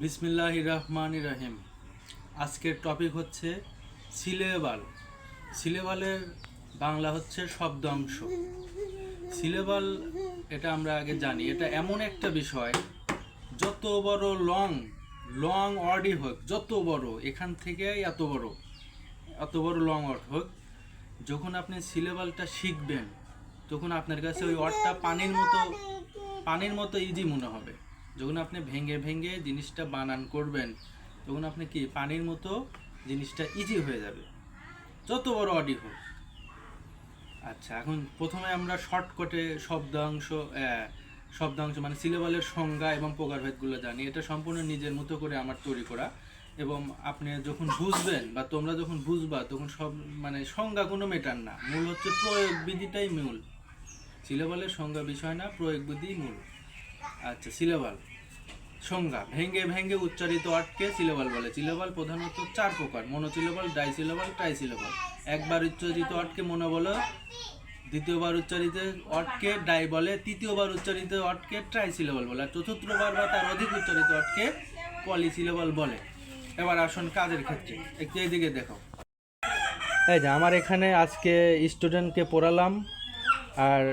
বিসমিল্লাহির রহমানির রহিম। আজকের টপিক হচ্ছে সিলেবাল। সিলেবালের বাংলা হচ্ছে শব্দাংশ। সিলেবাল এটা আমরা আগে জানি, এটা এমন একটা বিষয়, যত বড় লং ওয়ার্ডই হোক, যত বড় এখান থেকে এত বড় লং ওয়ার্ড হোক, যখন আপনি সিলেবালটা শিখবেন তখন আপনার কাছে ওই ওয়ার্ডটা পানির মতো ইজি মনে হবে। যখন আপনি ভেঙে ভেঙে জিনিসটা বানান করবেন তখন আপনি কি পানির মতো জিনিসটা ইজি হয়ে যাবে, যত বড় অডি হোক। আচ্ছা, এখন প্রথমে আমরা শর্টকাটে শব্দাংশ মানে সিলেবালের সংজ্ঞা এবং প্রকারভেদগুলো জানি। এটা সম্পূর্ণ নিজের মতো করে আমার তৈরি করা, এবং আপনি যখন বুঝবেন বা তোমরা যখন বুঝবা তখন সব মানে সংজ্ঞা কোনো মেটার না, মূল হচ্ছে প্রয়োগ বিধিটাই মূল। সিলেবালের সংজ্ঞা বিষয় না, প্রয়োগ বিধি মূল। আচ্ছা, সিলেবাল সংজ্ঞা: ভেঙ্গে ভেঙ্গে উচ্চারিত ওয়ার্ডকে সিলেবাল বলে। সিলেবাল প্রধানত 4 প্রকার: মনোসিলেবাল, ডাইসিলেবাল, ট্রাইসিলেবাল। একবার উচ্চারিত ওয়ার্ডকে মনো বলে, দ্বিতীয়বার উচ্চারিত ওয়ার্ডকে ডাই বলে, তৃতীয়বার উচ্চারিত ওয়ার্ডকে ট্রাইসিলেবাল বলে, আর চতুর্থবার বা তার অধিক উচ্চারিত ওয়ার্ডকে পলিসিলেবাল বলে। এবার আসুন কাজের ক্ষেত্রে, একটু এইদিকে দেখো। এই যে আমার এখানে আজকে স্টুডেন্টকে পড়ালাম, আর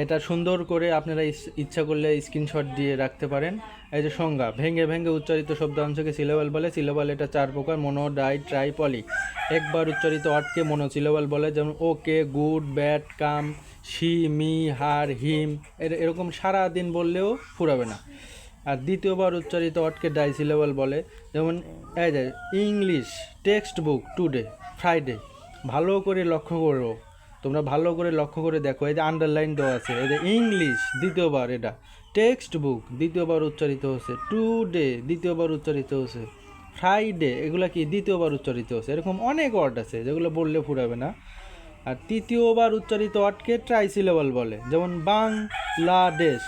এটা সুন্দর করে আপনারা ইচ্ছা করলে স্ক্রিনশট দিয়ে রাখতে পারেন। এই যে সংজ্ঞা: ভেঙে ভেঙে উচ্চারিত শব্দাংশকে সিলেবাল বলে। সিলেবাল এটা 4 প্রকার: মনো, ডাই, ট্রাই, পলি। একবার উচ্চারিত ওয়ার্ডকে মনোসিলেবাল বলে, যেমন okay, good, bad, come, she, me, her, him. এরকম সারা দিন বললেও ফুরাবে না। আর দ্বিতীয়বার উচ্চারিত ওয়ার্ডকে ডাইসিলেবাল বলে, যেমন এই যে English text book today, Friday. ভালো করে লক্ষ্য করো, তোমরা ভালো করে লক্ষ্য করে দেখো, এই যে আন্ডারলাইন দেওয়া আছে। এই যে ইংলিশ দ্বিতীয়বার, এটা টেক্সট বুক দ্বিতীয়বার উচ্চারিত হচ্ছে, টুডে দ্বিতীয়বার উচ্চারিত হচ্ছে, ফ্রাইডে এগুলো কি দ্বিতীয়বার উচ্চারিত হচ্ছে। এরকম অনেক ওয়ার্ড আছে যেগুলো বললে ফুরাবে না। আর তৃতীয়বার উচ্চারিত ওয়ার্ডকে ট্রাইসিলেবাল বলে, যেমন বাংলাদেশ,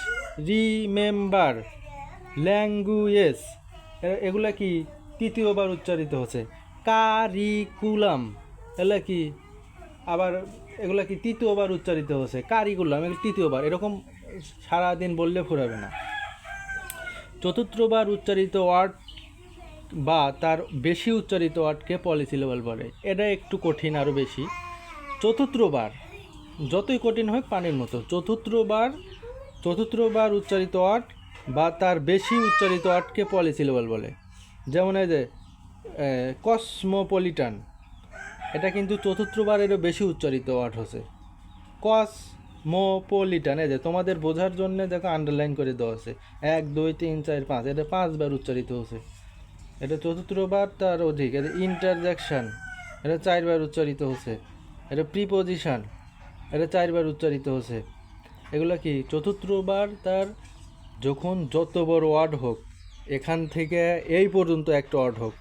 রিমেম্বার, ল্যাঙ্গুয়েজ। এগুলা কি তৃতীয়বার উচ্চারিত হচ্ছে। কারিকুলাম এগুলা কি আবার এগুলা কি তৃতীয়বার উচ্চারিত হচ্ছে। কারিকুলাম এগুলো তৃতীয়বার। এরকম সারাদিন বললে ফুরাবে না। চতুর্থবার উচ্চারিত ওয়ার্ড বা তার বেশি উচ্চারিত ওয়ার্ডকে পলিসিলেবাল বলে। এটা একটু কঠিন, আরও বেশি। চতুর্থবার যতই কঠিন হোক পানির মতো। চতুর্থবার উচ্চারিত ওয়ার্ড বা তার বেশি উচ্চারিত ওয়ার্ডকে পলিসিলেবাল বলে, যেমন এই যে কসমোপলিটান। এটা কিন্তু চতুর্থবারেরও বেশি উচ্চারিত ওয়ার্ড হচ্ছে, কসমোপলিটান। এই যে তোমাদের বোঝার জন্য দেখো আন্ডারলাইন করে দেওয়া আছে, 1 2 3 4 5, এটা 5 বার উচ্চারিত হচ্ছে। এটা চতুর্থবার তার অধিক। এটা ইন্টারজেকশন, এটা 4 বার উচ্চারিত হচ্ছে। এটা প্রিপোজিশন, এটা 4 বার উচ্চারিত হচ্ছে। এগুলো কি চতুর্থবার তার, যখন যত বড় ওয়ার্ড হোক, এখান থেকে এই পর্যন্ত একটা ওয়ার্ড হোক,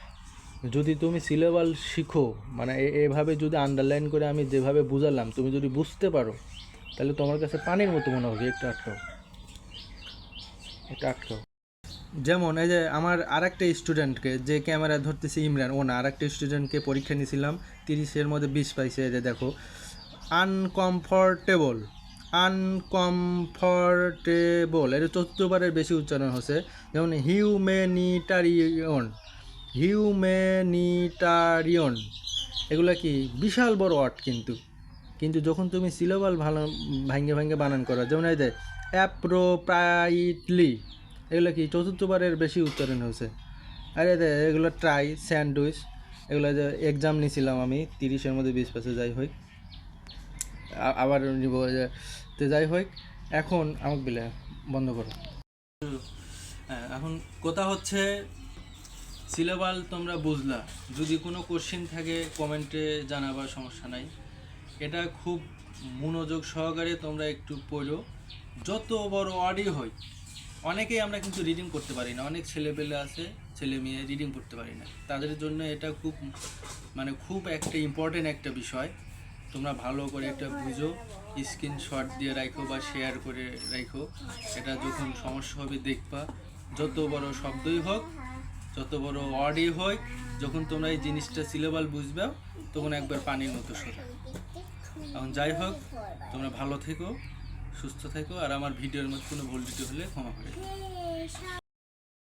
যদি তুমি সিলেবাল শিখো, মানে এভাবে যদি আন্ডারলাইন করে আমি যেভাবে বুঝালাম তুমি যদি বুঝতে পারো, তাহলে তোমার কাছে পানির মতো মনে হবে। একটা আটকাও। যেমন এই যে আমার আরেকটা স্টুডেন্টকে, যে ক্যামেরা ধরতেছে ইমরান, ও না, আরেকটা স্টুডেন্টকে পরীক্ষা নিয়েছিলাম, 30-এর মধ্যে 20 পাইছে। এই যে দেখো, আনকমফোর্টেবল, এটা চতুর্থবারের বেশি উচ্চারণ হচ্ছে। যেমন হিউম্যানিটারিয়ন। এগুলো কি বিশাল বড় ওয়ার্ড, কিন্তু যখন তুমি সিলেবাল ভাঙ্গে বানান করো, যেমন এই যে অ্যাপ্রোপ্রাইটলি, এগুলো কি চতুর্থবারের বেশি উচ্চারণ হচ্ছে। আর এগুলো ট্রাই, স্যান্ডউইচ, এগুলো যে এক্সাম নিয়েছিলাম আমি, 30-এর মধ্যে 20 পাইছে। যাই হোক, আবার নিব। তো যাই হোক, এখন আমাকে বিলে বন্ধ করো। এখন কথা হচ্ছে, সিলেবাল তোমরা বুঝলা। যদি কোনো কোশ্চেন থাকে কমেন্টে জানাবার, সমস্যা নাই। এটা খুব মনোযোগ সহকারে তোমরা একটু পড়ো, যত বড় ওয়ার্ডই হয়। অনেকেই আমরা কিন্তু রিডিং করতে পারি না, অনেক ছেলেপেলে আছে, ছেলে মেয়ে রিডিং করতে পারি না, তাদের জন্য এটা খুব একটা ইম্পর্টেন্ট একটা বিষয়। তোমরা ভালো করে একটা বুঝো, স্ক্রিনশট দিয়ে রাখো বা শেয়ার করে রাখো। এটা যখন সমস্যা হবে দেখবা, যত বড় শব্দই হোক, যত বড় ওয়ার্ডই হোক, যখন তোমরা এই জিনিসটা সিলেবাল বুঝবে তখন একবার পানির মতো সোজা। এখন যাই হোক, তোমরা ভালো থেকো, সুস্থ থেকো, আর আমার ভিডিওর মধ্যে কোনো ভুল হলে ক্ষমা করে।